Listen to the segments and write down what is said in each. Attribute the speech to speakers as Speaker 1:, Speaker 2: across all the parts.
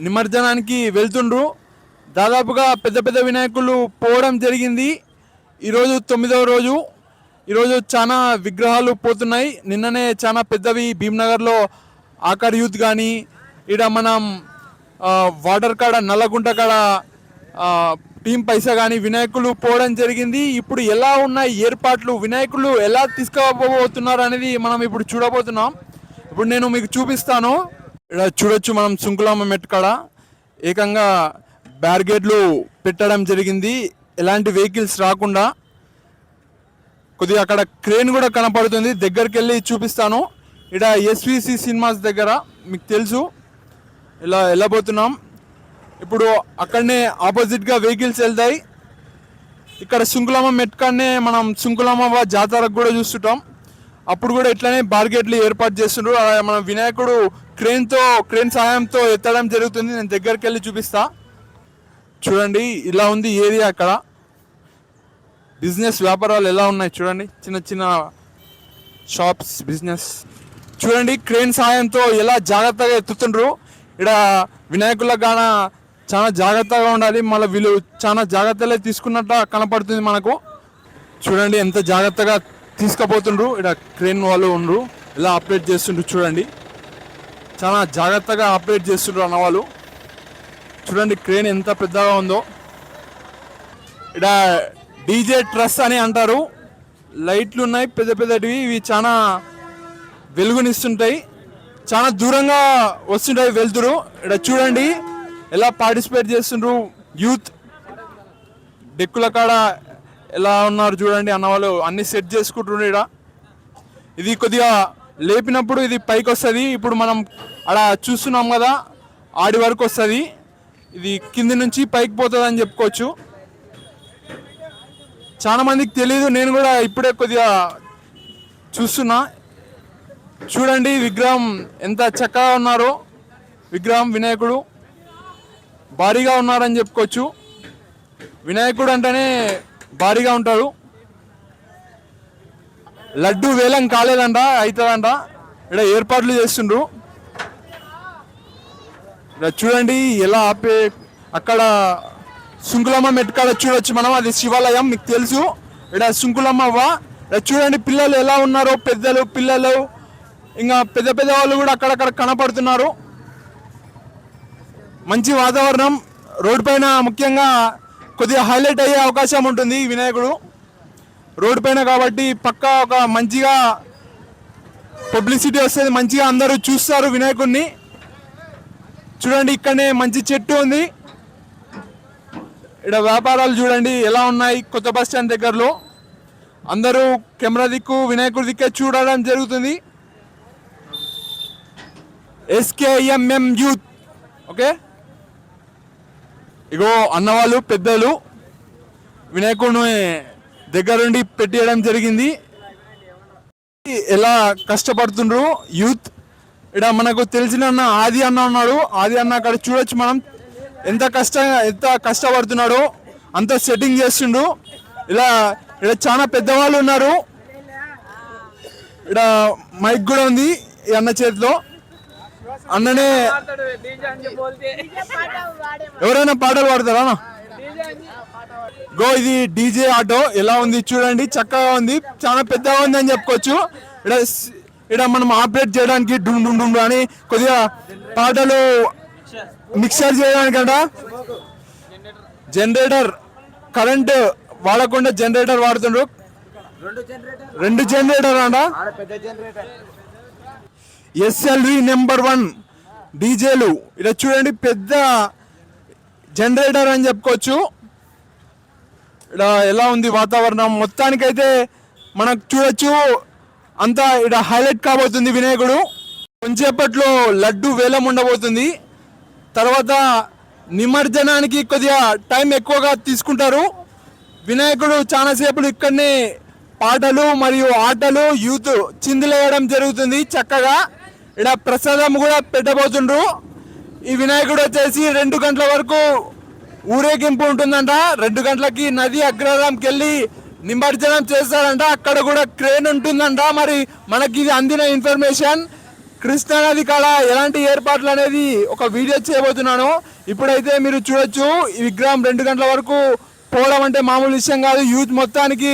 Speaker 1: నిమజ్జనానికి వెళ్తుండ్రు. దాదాపుగా పెద్ద పెద్ద వినాయకులు పోవడం జరిగింది. ఈరోజు 9వ రోజు. ఈరోజు చాలా విగ్రహాలు పోతున్నాయి. నిన్ననే చాలా పెద్దవి భీమ్నగర్లో ఆకార్ యూత్ కానీ, ఇక్కడ మనం వాటర్ కాడ నల్లగుంట కాడ టీం పైసా కానీ వినాయకులు పోవడం జరిగింది. ఇప్పుడు ఎలా ఉన్నాయి ఏర్పాట్లు, వినాయకులు ఎలా తీసుకుపోతున్నారు అనేది మనం ఇప్పుడు చూడబోతున్నాం. ఇప్పుడు నేను మీకు చూపిస్తాను. ఇక్కడ చూడొచ్చు మనం సుంకులమ్మ మెట్ కాడ ఏకంగా బ్యారిగేడ్లు పెట్టడం జరిగింది, ఎలాంటి వెహికల్స్ రాకుండా. కొద్దిగా అక్కడ క్రేన్ కూడా కనపడుతుంది, దగ్గరికి వెళ్ళి చూపిస్తాను. ఇక్కడ ఎస్విసి సినిమాస్ దగ్గర మీకు తెలుసు ఇలా వెళ్ళబోతున్నాం. ఇప్పుడు అక్కడనే ఆపోజిట్గా వెహికల్స్ వెళ్తాయి. ఇక్కడ సుంకులమ్మ మెట్కాడనే మనం సుంకులమ్మ జాతరకు కూడా చూస్తుంటాం. అప్పుడు కూడా ఇట్లానే బార్గేట్లు ఏర్పాటు చేస్తుండ్రు. మన వినాయకుడు క్రేన్ సహాయంతో ఎత్తడం జరుగుతుంది. నేను దగ్గరికి వెళ్ళి చూపిస్తా. చూడండి ఇలా ఉంది ఏరియా. అక్కడ బిజినెస్ వ్యాపారాలు ఎలా ఉన్నాయి చూడండి, చిన్న చిన్న షాప్స్ బిజినెస్. చూడండి క్రేన్ సహాయంతో ఎలా జాగ్రత్తగా ఎత్తుతుండ్రు. ఇక్కడ వినాయకుల గాన చాలా జాగ్రత్తగా ఉండాలి. మళ్ళీ వీళ్ళు చాలా జాగ్రత్తలే తీసుకున్నట్టు కనపడుతుంది మనకు. చూడండి ఎంత జాగ్రత్తగా తీసుకుపోతుండ్రు. ఇక్కడ క్రేన్ వాళ్ళు ఉండ్రు, ఎలా ఆపరేట్ చేస్తుండ్రు చూడండి. చాలా జాగ్రత్తగా ఆపరేట్ చేస్తుండ్రు అన్నవాళ్ళు. చూడండి క్రేన్ ఎంత పెద్దగా ఉందో. ఇక్కడ డీజే ట్రస్ అని అంటారు. లైట్లు ఉన్నాయి పెద్ద పెద్దటివి, ఇవి చాలా వెలుగునిస్తుంటాయి. చాలా దూరంగా వస్తుంటాయి వెళ్తురు. ఇక్కడ చూడండి ఎలా పార్టిసిపేట్ చేస్తుండ్రు యూత్. డెక్కుల కాడ ఎలా ఉన్నారు చూడండి అన్నవాళ్ళు, అన్ని సెట్ చేసుకుంటుండ్రు. ఇక్కడ ఇది కొద్దిగా లేపినప్పుడు ఇది పైకి వస్తుంది. ఇప్పుడు మనం అలా చూస్తున్నాం కదా, ఆడి వరకు వస్తుంది. ఇది కింది నుంచి పైకి పోతుంది అని చెప్పుకోవచ్చు. చాలా మందికి తెలియదు, నేను కూడా ఇప్పుడే కొద్దిగా చూస్తున్నా. చూడండి విగ్రహం ఎంత చక్కగా ఉన్నారో. విగ్రహం వినాయకుడు భారీగా ఉన్నారని చెప్పుకోవచ్చు. వినాయకుడు అంటేనే భారీగా ఉంటాడు. లడ్డు వేలం కాలేదంట, అవుతుందంట. ఇక్కడ ఏర్పాట్లు చేస్తుండ్రు. ఇక్కడ చూడండి ఎలా ఆపే. అక్కడ సుంకులమ్మ మెట్కాడ చూడొచ్చు మనం, అది శివాలయం మీకు తెలుసు. ఇక్కడ సుంకులమ్మవ్వ. ఇక్కడ చూడండి పిల్లలు ఎలా ఉన్నారో, పెద్దలు పిల్లలు ఇంకా పెద్ద పెద్ద వాళ్ళు కూడా అక్కడక్కడ కనపడుతున్నారు. మంచి వాతావరణం. రోడ్డు పైన ముఖ్యంగా కొద్దిగా హైలైట్ అయ్యే అవకాశం ఉంటుంది ఈ వినాయకుడు రోడ్డు పైన కాబట్టి. పక్కా ఒక మంచిగా పబ్లిసిటీ వస్తుంది, మంచిగా అందరూ చూస్తారు వినాయకుడిని. చూడండి ఇక్కడనే మంచి చెట్టు ఉంది. ఇక్కడ వ్యాపారాలు చూడండి ఎలా ఉన్నాయి. కొత్త బస్ స్టాండ్ దగ్గరలో అందరూ కెమెరా దిక్కు వినాయకుడి దిక్కే చూడడం జరుగుతుంది. SKMM youth. ఓకే, ఇగో అన్నవాళ్ళు పెద్దలు వినాయకుడిని దగ్గరుండి పెట్టేయడం జరిగింది. ఎలా కష్టపడుతుండ్రు యూత్. ఇక్కడ మనకు తెలిసిన అన్న ఆది అన్న ఉన్నాడు. ఆది అన్న అక్కడ చూడొచ్చు మనం ఎంత కష్టపడుతున్నాడో. అంత సెట్టింగ్ చేస్తుండ్రు. ఇక్కడ చాలా పెద్దవాళ్ళు ఉన్నారు. ఇక్కడ మైక్ కూడా ఉంది ఈ అన్న చేతిలో. అన్ననే ఎవరైనా పాటలు పాడతారా? గో ఇది డీజే ఆటో ఎలా ఉంది చూడండి, చక్కగా ఉంది, చాలా పెద్దగా ఉంది అని చెప్పుకోవచ్చు. ఇక్కడ మనం ఆపరేట్ చేయడానికి డుమ్ డుమ్ డుమ్ అని కొద్దిగా పాటలు మిక్సర్ చేయడానికంట జనరేటర్, కరెంట్ వాడకుండా జనరేటర్ వాడుతుండ్రు. 2 జనరేటర్ అంట. SLV నెంబర్ 1 డీజేలు. ఇలా చూడండి పెద్ద జనరేటర్ అని చెప్పుకోవచ్చు. ఇక్కడ ఎలా ఉంది వాతావరణం. మొత్తానికైతే మనకు చూడొచ్చు అంతా ఇక్కడ హైలైట్ కాబోతుంది వినాయకుడు. కొంచెంసేపట్లో లడ్డు వేలం ఉండబోతుంది. తర్వాత నిమజ్జనానికి కొద్దిగా టైం ఎక్కువగా తీసుకుంటారు. వినాయకుడు చాలాసేపు ఇక్కడనే పాటలు మరియు ఆటలు యూత్ చిందులేయడం జరుగుతుంది చక్కగా. ఇక్కడ ప్రసాదం కూడా పెట్టబోతుండ్రు. ఈ వినాయకుడు వచ్చేసి 2 గంటల వరకు ఊరేగింపు ఉంటుందంట. 2 గంటలకి నది అగ్రహారంకి వెళ్ళి నిమజ్జనం చేస్తారంట. అక్కడ కూడా క్రేన్ ఉంటుందంట. మరి మనకి ఇది అందిన ఇన్ఫర్మేషన్. కృష్ణానది కాడ ఎలాంటి ఏర్పాట్లు అనేది ఒక వీడియో చేయబోతున్నాను. ఇప్పుడైతే మీరు చూడొచ్చు, ఈ విగ్రహం 2 గంటల వరకు పోవడం అంటే మామూలు విషయం కాదు. యూత్ మొత్తానికి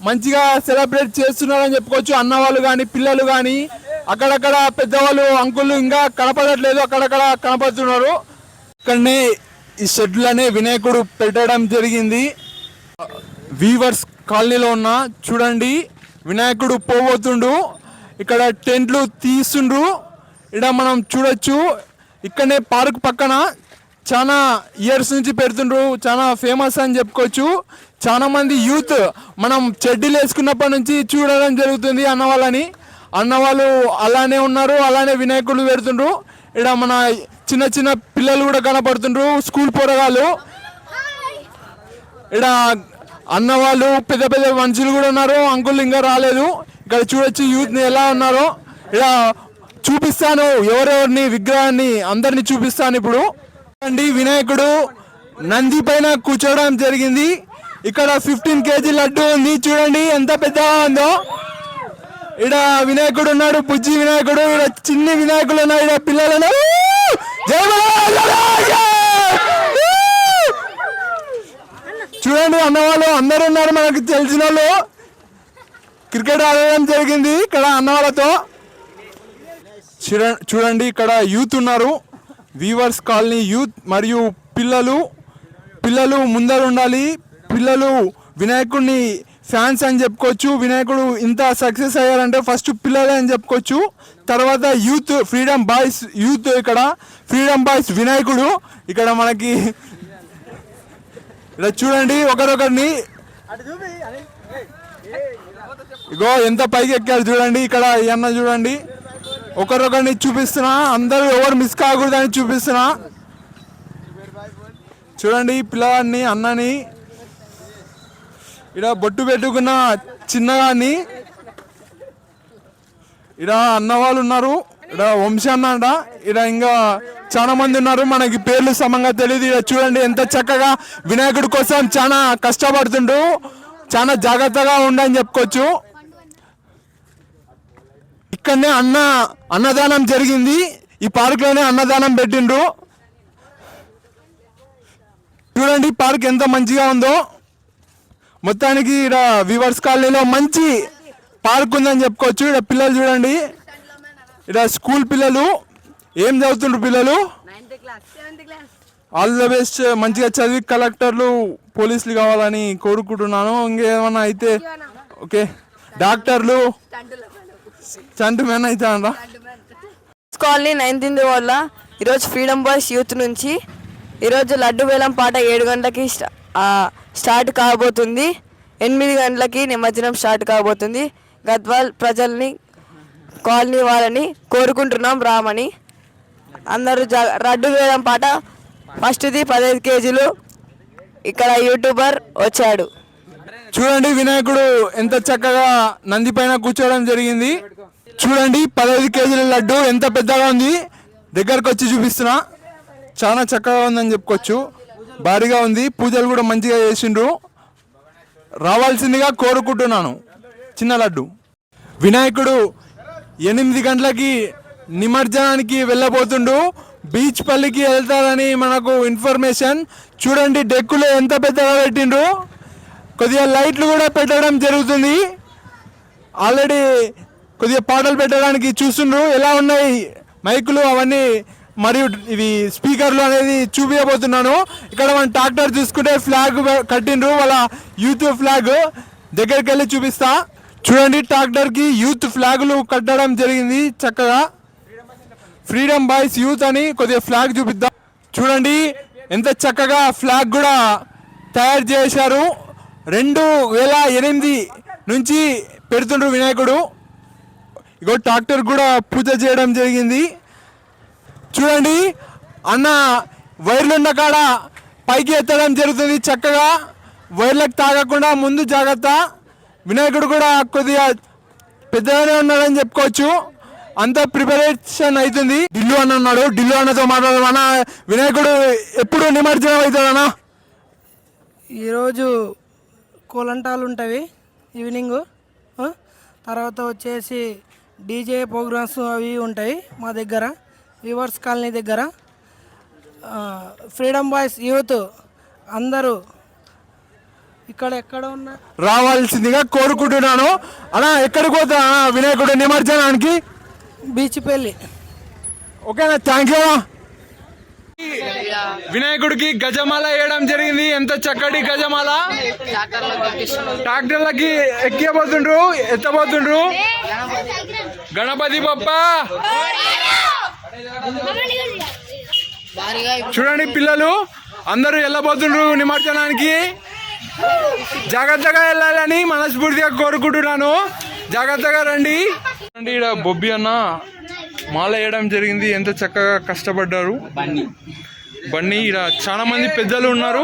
Speaker 1: మంచిగా సెలబ్రేట్ చేస్తున్నారని చెప్పుకోవచ్చు. అన్నవాళ్ళు కానీ పిల్లలు కానీ అక్కడక్కడ పెద్దవాళ్ళు అంకుళ్ళు ఇంకా కనపడట్లేదు, అక్కడక్కడ కనపడుతున్నారు. ఇక్కడనే ఈ షెడ్లనే వినాయకుడు పెట్టడం జరిగింది. వీవర్స్ కాలనీలో ఉన్న చూడండి వినాయకుడు పోబోతుండు. ఇక్కడ టెంట్లు తీస్తుండ్రు. ఇక్కడ మనం చూడొచ్చు. ఇక్కడనే పార్క్ పక్కన చాలా ఇయర్స్ నుంచి పెడుతుండ్రు, చాలా ఫేమస్ అని చెప్పుకోవచ్చు. చాలా మంది యూత్ మనం చెడ్డీలు వేసుకున్నప్పటి నుంచి చూడడం జరుగుతుంది అన్నవాళ్ళని. అన్నవాళ్ళు అలానే ఉన్నారు, అలానే వినాయకుడు పెడుతుండ్రు. ఇక్కడ మన చిన్న చిన్న పిల్లలు కూడా కనపడుతుండ్రు, స్కూల్ పోరగాళ్ళు. ఇక్కడ అన్నవాళ్ళు పెద్ద పెద్ద మనుషులు కూడా ఉన్నారు, అంకుల్ ఇంకా రాలేదు. ఇక్కడ చూడొచ్చు యూత్ని ఎలా ఉన్నారో. ఇక్కడ చూపిస్తాను ఎవరెవరిని విగ్రహాన్ని అందరినీ చూపిస్తాను. ఇప్పుడు అండి వినాయకుడు నంది పైన కూర్చోవడం జరిగింది. ఇక్కడ 15 kg లడ్డు ఉంది, చూడండి ఎంత పెద్దగా ఉందో. ఇక్కడ వినాయకుడు ఉన్నాడు, బుజ్జి వినాయకుడు. ఇక్కడ చిన్ని వినాయకులు ఉన్నాయి, ఇక్కడ పిల్లలు ఉన్నారు. చూడండి అన్నవాళ్ళు అందరు ఉన్నారు, మనకు తెలిసిన వాళ్ళు. క్రికెట్ ఆడడం జరిగింది ఇక్కడ అన్నవాళ్ళతో. చూడండి ఇక్కడ యూత్ ఉన్నారు, వీవర్స్ కాలనీ యూత్ మరియు పిల్లలు ముందర ఉండాలి. పిల్లలు వినాయకుడిని ఫ్యాన్స్ అని చెప్పుకోవచ్చు. వినాయకుడు ఇంత సక్సెస్ అయ్యారంటే ఫస్ట్ పిల్లలే అని చెప్పుకోవచ్చు. తర్వాత యూత్ ఫ్రీడమ్ బాయ్స్ యూత్, ఇక్కడ ఫ్రీడమ్ బాయ్స్ వినాయకుడు. ఇక్కడ మనకి ఇలా చూడండి ఒకరొకరిని, ఇగో ఎంత పైకి ఎక్కారు చూడండి. ఇక్కడ ఈ అన్న చూడండి, ఒకరొకరిని చూపిస్తున్నా, అందరూ ఎవరు మిస్ కాకూడదని చూపిస్తున్నా. చూడండి పిల్లవాడిని, అన్నని, ఇక్కడ బొట్టు పెట్టుకున్న చిన్నగాన్ని. ఇక్కడ అన్న వాళ్ళు ఉన్నారు, ఇక్కడ వంశీ అన్న అంట. ఇక్కడ ఇంకా చాలా మంది ఉన్నారు, మనకి పేర్లు సమంగా తెలియదు. ఇక్కడ చూడండి ఎంత చక్కగా వినాయకుడి కోసం చాలా కష్టపడుతుండ్రు, చాలా జాగ్రత్తగా ఉండని చెప్పుకోవచ్చు. ఇక్కడనే అన్నదానం జరిగింది, ఈ పార్క్ లోనే అన్నదానం పెట్టిండ్రు. చూడండి పార్క్ ఎంత మంచిగా ఉందో. మొత్తానికి ఇక్కడ వీవర్స్ కాలనీలో మంచి పార్క్ ఉందని చెప్పుకోవచ్చు. ఇక్కడ పిల్లలు చూడండి, ఇక్కడ స్కూల్ పిల్లలు ఏం చదువుతుండ్రు పిల్లలు. ఆల్ ద బెస్ట్, మంచిగా చదివి కలెక్టర్లు పోలీసులు కావాలని కోరుకుంటున్నాను. ఇంకేమన్నా అయితే ఓకే, డాక్టర్లు చంటు మ్యాన్ అయితే అనరా.
Speaker 2: కాలనీ 19th వల్ల ఈరోజు ఫ్రీడమ్ బాయ్స్ యూత్ నుంచి ఈరోజు లడ్డు వేలం పాట 7 గంటలకి స్టార్ట్ కాబోతుంది. 8 గంటలకి నిమజ్జనం స్టార్ట్ కాబోతుంది. గద్వాల్ ప్రజల్ని కాలనీ వాళ్ళని కోరుకుంటున్నాం రామని. అందరూ లడ్డు వేలం పాట ఫస్ట్ది 15 kg. ఇక్కడ యూట్యూబర్ వచ్చాడు.
Speaker 1: చూడండి వినాయకుడు ఎంత చక్కగా నంది పైన కూర్చోవడం జరిగింది. చూడండి 15 kg లడ్డు ఎంత పెద్దగా ఉంది, దగ్గరకు వచ్చి చూపిస్తున్నా. చాలా చక్కగా ఉందని చెప్పుకోవచ్చు, భారీగా ఉంది. పూజలు కూడా మంచిగా చేసిండ్రు, రావాల్సిందిగా కోరుకుంటున్నాను. చిన్న లడ్డు వినాయకుడు 8 గంటలకి నిమజ్జనానికి వెళ్ళబోతుండు. బీచ్ పల్లికి వెళ్తారని మనకు ఇన్ఫర్మేషన్. చూడండి డెక్కులు ఎంత పెద్దగా పెట్టిండ్రు, కొద్దిగా లైట్లు కూడా పెట్టడం జరుగుతుంది. ఆల్రెడీ కొద్దిగా పాటలు పెట్టడానికి చూస్తుండ్రు, ఎలా ఉన్నాయి మైకులు అవన్నీ మరియు ఇవి స్పీకర్లు అనేది చూపించబోతున్నాను. ఇక్కడ మన ట్రాక్టర్ చూసుకుంటే ఫ్లాగ్ కట్టిండ్రు, వాళ్ళ యూత్ ఫ్లాగ్. దగ్గరికి వెళ్ళి చూపిస్తా. చూడండి ట్రాక్టర్కి యూత్ ఫ్లాగులు కట్టడం జరిగింది చక్కగా. ఫ్రీడమ్ బాయ్స్ యూత్ అని కొద్దిగా ఫ్లాగ్ చూపిద్దాం. చూడండి ఎంత చక్కగా ఫ్లాగ్ కూడా తయారు చేశారు. 2008 నుంచి పెడుతుండ్రు వినాయకుడు. ఇగో ట్రాక్టర్ కూడా పూజ చేయడం జరిగింది. చూడండి అన్న వైర్లున్న కాడ పైకి ఎత్తడం జరుగుతుంది చక్కగా. వైర్లకు తాగకుండా ముందు జాగ్రత్త. వినాయకుడు కూడా కొద్దిగా పెద్దగానే ఉన్నాడని చెప్పుకోవచ్చు, అంత ప్రిపరేషన్ అవుతుంది. ఢిల్లు అన్న ఉన్నాడు, ఢిల్లు అన్నతో మాట్లాడమన్నా. వినాయకుడు ఎప్పుడు నిమజ్జనం అవుతాడన్నా?
Speaker 3: ఈరోజు కోలంటాలు ఉంటాయి ఈవినింగ్. తర్వాత వచ్చేసి డీజే ప్రోగ్రామ్స్ అవి ఉంటాయి మా దగ్గర వివర్స్ కాలనీ దగ్గర. ఫ్రీడమ్ బాయ్స్ యూత్ అందరూ ఎక్కడ ఉన్న
Speaker 1: రావాల్సిందిగా కోరుకుంటున్నాను. అలా ఎక్కడికి పోతా వినాయకుడు నిమజ్జనానికి?
Speaker 3: బీచ్ పెళ్ళి.
Speaker 1: ఓకేనా, థ్యాంక్ యూ. వినాయకుడికి గజమాల వేయడం జరిగింది. ఎంత చక్కటి గజమాల. ట్రాక్టర్లకి ఎక్కబోతుండ్రు, ఎత్తబోతుండ్రు. గణపతి బప్ప చూడండి, పిల్లలు అందరూ వెళ్ళబోతుండ్రు నిమజ్జనానికి. జాగ్రత్తగా వెళ్ళాలని మనస్ఫూర్తిగా కోరుకుంటున్నాను. జాగ్రత్తగా రండి. ఈడ బొబ్బి అన్న మాల వేయడం జరిగింది. ఎంత చక్కగా కష్టపడ్డారు. బన్నీ ఈడ చాలా మంది పెద్దలు ఉన్నారు.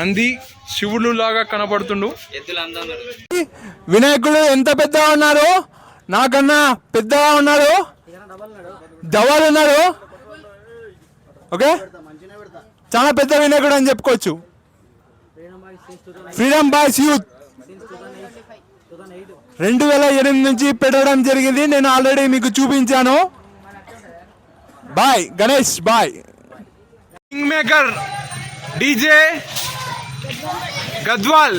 Speaker 1: నంది శివుడు లాగా కనపడుతుండు. వినాయకుడు ఎంత పెద్దగా ఉన్నారు, నాకన్నా పెద్దగా ఉన్నారు, డబల్ ఉన్నారు. ఓకే, చాలా పెద్ద వినాయకుడు అని చెప్పుకోవచ్చు. ఫ్రీడమ్ బాయ్స్ యూత్ 2008 నుంచి పెట్టడం జరిగింది. నేను ఆల్రెడీ మీకు చూపించాను. Bye Ganesh, bye. King maker DJ Gadwal.